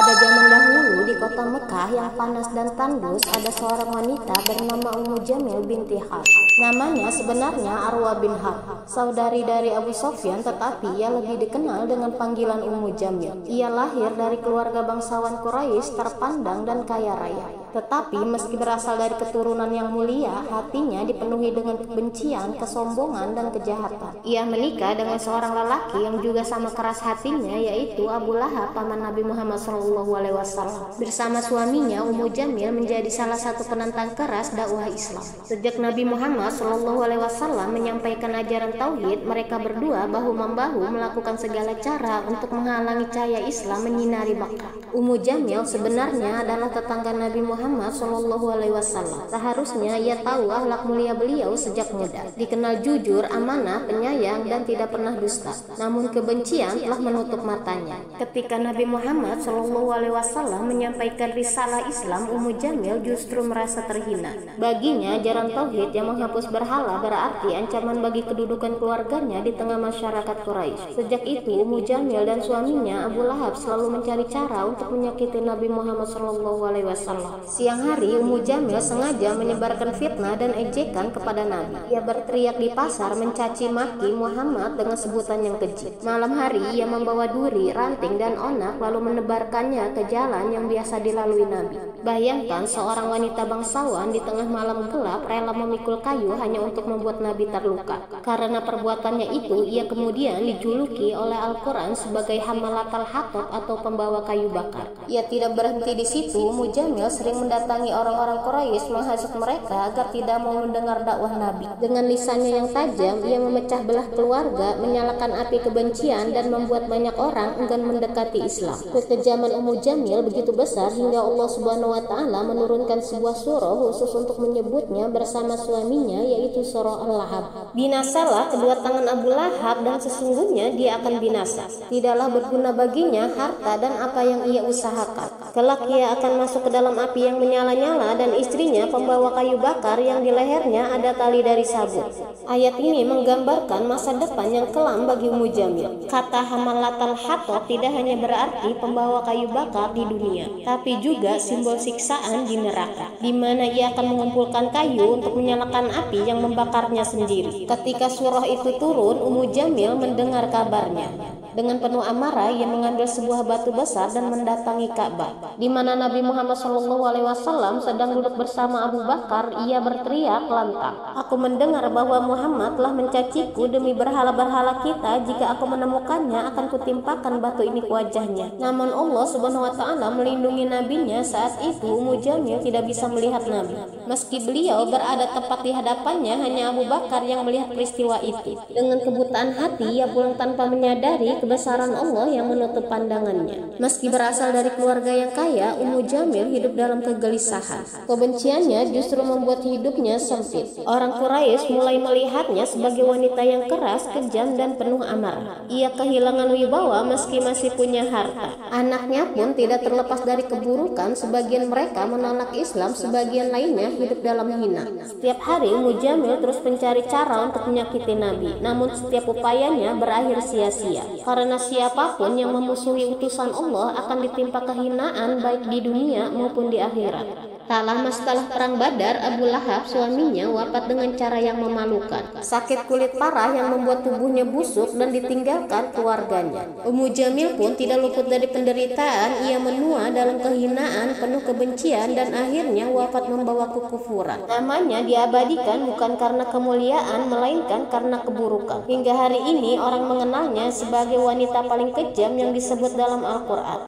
Pada zaman dahulu di kota Mekah yang panas dan tandus ada seorang wanita bernama Ummu Jamil binti Harb. Namanya sebenarnya Arwa bin Harb, saudari dari Abu Sofyan, tetapi ia lebih dikenal dengan panggilan Ummu Jamil. Ia lahir dari keluarga bangsawan Quraisy terpandang dan kaya raya. Tetapi meski berasal dari keturunan yang mulia, hatinya dipenuhi dengan kebencian, kesombongan, dan kejahatan. Ia menikah dengan seorang lelaki yang juga sama keras hatinya, yaitu Abu Lahab, paman Nabi Muhammad SAW. Bersama suaminya, Ummu Jamil menjadi salah satu penentang keras dakwah Islam. Sejak Nabi Muhammad SAW menyampaikan ajaran tauhid, mereka berdua bahu-membahu melakukan segala cara untuk menghalangi cahaya Islam menyinari Makkah. Ummu Jamil sebenarnya adalah tetangga Nabi Muhammad SAW. Seharusnya ia tahu akhlak mulia beliau sejak muda. Dikenal jujur, amanah, penyayang, dan tidak pernah dusta. Namun kebencian telah menutup matanya. Ketika Nabi Muhammad SAW menyampaikan risalah Islam, Ummu Jamil justru merasa terhina. Baginya, ajaran tauhid yang menghapus berhala berarti ancaman bagi kedudukan keluarganya di tengah masyarakat Quraisy. Sejak itu, Ummu Jamil dan suaminya Abu Lahab selalu mencari cara untuk menyakiti Nabi Muhammad SAW. Siang hari, Ummu Jamil sengaja menyebarkan fitnah dan ejekan kepada Nabi. Ia berteriak di pasar mencaci maki Muhammad dengan sebutan yang keji. Malam hari, ia membawa duri, ranting, dan onak lalu menebarkannya ke jalan yang biasa dilalui Nabi. Bayangkan seorang wanita bangsawan di tengah malam gelap rela memikul kayu hanya untuk membuat Nabi terluka. Karena perbuatannya itu, ia kemudian dijuluki oleh Al-Quran sebagai Hamalatal Hatab atau pembawa kayu bakar. Ia tidak berhenti di situ. Ummu Jamil sering mendatangi orang-orang Quraisy menghasut mereka agar tidak mau mendengar dakwah Nabi. Dengan lisannya yang tajam, ia memecah belah keluarga, menyalakan api kebencian, dan membuat banyak orang enggan mendekati Islam. Kekejaman Ummu Jamil begitu besar hingga Allah Subhanahu wa Ta'ala menurunkan sebuah surah khusus untuk menyebutnya bersama suaminya, yaitu surah Al-Lahab. Binasalah kedua tangan Abu Lahab, dan sesungguhnya dia akan binasa. Tidaklah berguna baginya harta dan apa yang ia usahakan. Kelak ia akan masuk ke dalam api yang menyala-nyala, dan istrinya pembawa kayu bakar yang di lehernya ada tali dari sabut. Ayat ini menggambarkan masa depan yang kelam bagi Ummu Jamil. Kata Hamalatal Hatab tidak hanya berarti pembawa kayu bakar di dunia, tapi juga simbol siksaan di neraka, di mana ia akan mengumpulkan kayu untuk menyalakan api yang membakarnya sendiri. Ketika surah itu turun, Ummu Jamil mendengar kabarnya. Dengan penuh amarah, ia mengambil sebuah batu besar dan mendatangi Ka'bah, di mana Nabi Muhammad SAW sedang duduk bersama Abu Bakar. Ia berteriak lantang, "Aku mendengar bahwa Muhammad telah mencaciku demi berhala-berhala kita. Jika aku menemukannya, akan kutimpakan batu ini ke wajahnya." Namun Allah Subhanahu wa Ta'ala melindungi nabinya. Saat itu Ummu Jamil tidak bisa melihat Nabi. Meski beliau berada tepat di hadapannya, hanya Abu Bakar yang melihat peristiwa itu. Dengan kebutaan hati, ia pulang tanpa menyadari kebesaran Allah yang menutup pandangannya. Meski berasal dari keluarga yang kaya, Ummu Jamil hidup dalam kegelisahan. Kebenciannya justru membuat hidupnya sempit. Orang Quraisy mulai melihatnya sebagai wanita yang keras, kejam, dan penuh amarah. Ia kehilangan wibawa meski masih punya harta. Anaknya pun tidak terlepas dari keburukan. Sebagian mereka menolak Islam, sebagian lainnya hidup dalam hina. Setiap hari Ummu Jamil terus mencari cara untuk menyakiti Nabi, namun setiap upayanya berakhir sia-sia. Karena siapapun yang memusuhi utusan Allah akan ditimpa kehinaan baik di dunia maupun di akhirat. Tak lama setelah perang Badar, Abu Lahab suaminya wafat dengan cara yang memalukan. Sakit kulit parah yang membuat tubuhnya busuk dan ditinggalkan keluarganya. Ummu Jamil pun tidak luput dari penderitaan. Ia menua dalam kehinaan, penuh kebencian, dan akhirnya wafat membawa kekufuran. Namanya diabadikan bukan karena kemuliaan, melainkan karena keburukan. Hingga hari ini orang mengenalnya sebagai wanita paling kejam yang disebut dalam Al-Quran.